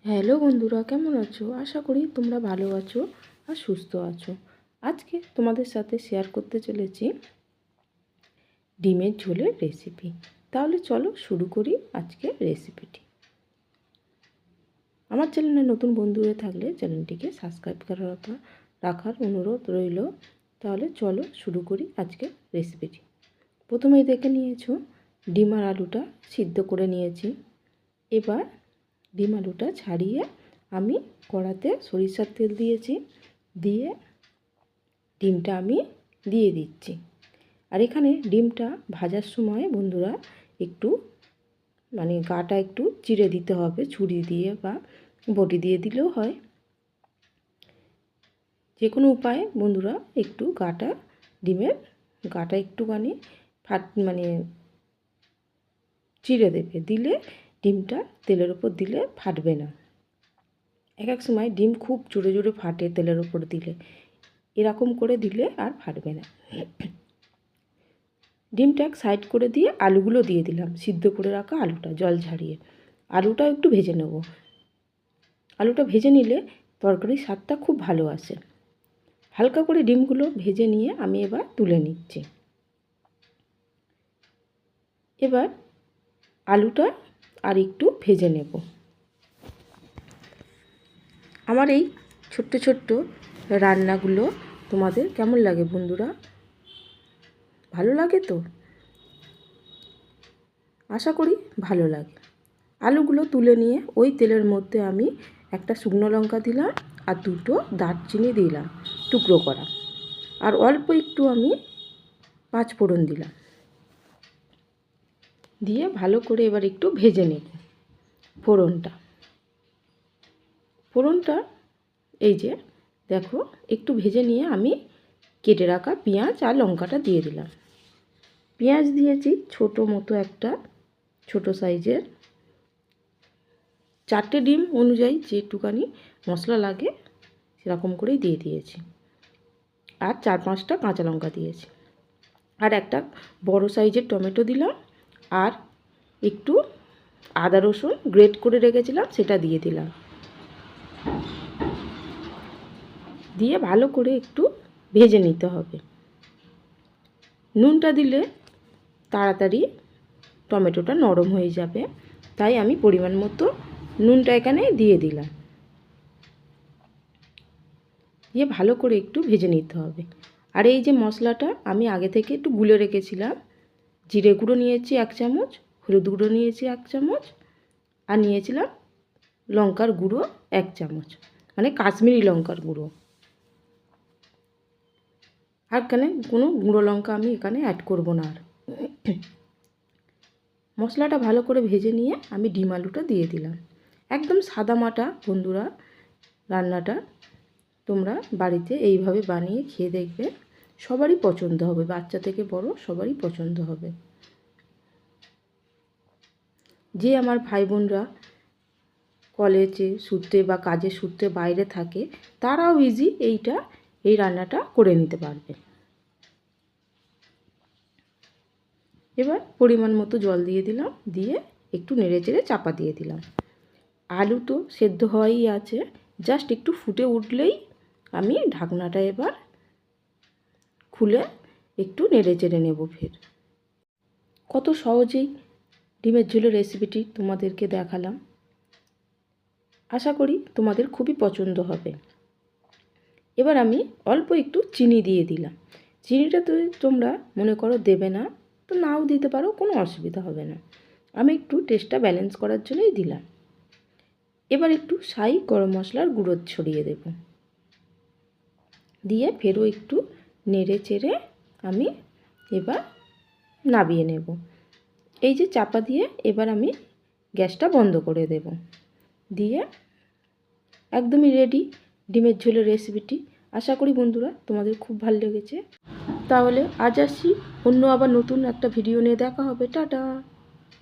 Hello বন্ধুরা, কেমন আছো? আশা করি তোমরা ভালো আছো আর সুস্থ আছো। আজকে তোমাদের সাথে শেয়ার করতে চলেছি ডিমের ঝোলের রেসিপি। তাহলে চলো শুরু করি আজকের রেসিপিটি। আমার চ্যানেলে নতুন বন্ধু হয়ে থাকলে চ্যানেলটিকে সাবস্ক্রাইব রাখার অনুরোধ রইল। তাহলে চলো শুরু করি আজকের রেসিপিটি। প্রথমেই দেখে নিয়েছো ডিম আর আলুটা সিদ্ধ করে নিয়েছি। এবার ডিম আলুটা ছাড়িয়ে আমি কড়াতে সরিষার তেল দিয়েছি, দিয়ে ডিমটা আমি দিয়ে দিচ্ছি। আর এখানে ডিমটা ভাজার সময় বন্ধুরা একটু গাটা একটু চিড়ে দিতে হবে, ছুরি দিয়ে বা বটি দিয়ে দিলেও হয়। যে কোনো উপায়ে বন্ধুরা একটু ডিমের গাটা একটুখানি চিড়ে দেবে, দিলে ডিমটা তেলের ওপর দিলে ফাটবে না। এক সময় ডিম খুব জোরে জোরে ফাটে তেলের ওপর দিলে, এরকম করে দিলে আর ফাটবে না। ডিমটা সাইড করে দিয়ে আলুগুলো দিয়ে দিলাম, সিদ্ধ করে রাখা আলুটা জল ঝারিয়ে। আলুটা একটু ভেজে নেব। আলুটা ভেজে নিলে তরকারির স্বাদটা খুব ভালো আসে। হালকা করে ডিমগুলো ভেজে নিয়ে আমি এবার তুলে নিচ্ছি। এবার আলুটা আর একটু ভেজে নেব। আমার এই ছোট্ট ছোট্ট রান্নাগুলো তোমাদের কেমন লাগে বন্ধুরা? ভালো লাগে তো? আশা করি ভালো লাগে। আলুগুলো তুলে নিয়ে ওই তেলের মধ্যে আমি একটা শুকনো লঙ্কা দিলাম আর দুটো দারচিনি দিলাম টুকরো করা, আর অল্প একটু আমি 5 ফোড়ন দিলাম। দিয়ে ভালো করে এবার একটু ভেজে নেব ফোড়নটা এই যে দেখো একটু ভেজে নিয়ে আমি কেটে রাখা পেঁয়াজ আর লঙ্কাটা দিয়ে দিলাম। পেঁয়াজ দিয়েছি একটা ছোট সাইজের, 4টে ডিম অনুযায়ী যেটুকানি মশলা লাগে সেরকম করেই দিয়ে দিয়েছি। আর 4-5টা কাঁচা লঙ্কা দিয়েছি, আর একটা বড় সাইজের টমেটো দিলাম, আর একটু আদা রসুন গ্রেট করে রেখেছিলাম সেটা দিয়ে দিলাম। দিয়ে ভালো করে একটু ভেজে নিতে হবে। নুনটা দিলে তাড়াতাড়ি টমেটোটা নরম হয়ে যাবে, তাই আমি পরিমাণ মতো নুনটা এখানে দিয়ে দিলাম। দিয়ে ভালো করে একটু ভেজে নিতে হবে। আর এই যে মশলাটা আমি আগে থেকে একটু গুলে রেখেছিলাম, জিরে গুঁড়ো নিয়েছি 1 চামচ, হলুদ গুঁড়ো নিয়েছি 1 চামচ, আর নিয়েছিলাম লঙ্কার গুঁড়ো 1 চামচ, কাশ্মীরি লঙ্কার গুঁড়ো। আর এখানে কোনো গুঁড়ো লঙ্কা আমি এখানে অ্যাড করব না। আর মশলাটা ভালো করে ভেজে নিয়ে আমি ডিম আলুটা দিয়ে দিলাম। একদম সাদামাটা বন্ধুরা রান্নাটা তোমরা বাড়িতে এইভাবে বানিয়ে খেয়ে দেখবে, সবারই পছন্দ হবে, বাচ্চা থেকে বড় সবারই পছন্দ হবে। যে আমার ভাই বোনরা কলেজে সূত্রে বা কাজের সূত্রে বাইরে থাকে তারাও ইজি এই রান্নাটা করে নিতে পারবে। এবার পরিমাণ মতো জল দিয়ে দিলাম, দিয়ে একটু নেড়েচেড়ে চাপা দিয়ে দিলাম। আলু তো সেদ্ধ হওয়াই আছে, জাস্ট একটু ফুটে উঠলেই আমি ঢাকনাটা এবার খুলে একটু নেড়েচেড়ে নেব। ফের কত সহজেই ডিমের ঝোলের রেসিপিটি তোমাদেরকে দেখালাম। আশা করি তোমাদের খুবই পছন্দ হবে। এবার আমি অল্প একটু চিনি দিয়ে দিলাম। চিনিটা তো তোমরা মনে করো দেবে না তো নাও দিতে পারো, কোনো অসুবিধা হবে না। আমি একটু টেস্টটা ব্যালেন্স করার জন্যই দিলাম। এবার একটু গরম মশলার গুঁড়ো ছড়িয়ে দেব, দিয়ে ফেরও একটু নেড়ে চেড়ে আমি এবার নামিয়ে নেব। এই যে চাপা দিয়ে এবার আমি গ্যাসটা বন্ধ করে দেব। দিয়ে একদমই রেডি ডিমের ঝোলের রেসিপিটি। আশা করি বন্ধুরা তোমাদের খুব ভালো লেগেছে। তাহলে আজ আসি, অন্য আবার নতুন একটা ভিডিও নিয়ে দেখা হবে। টাটা।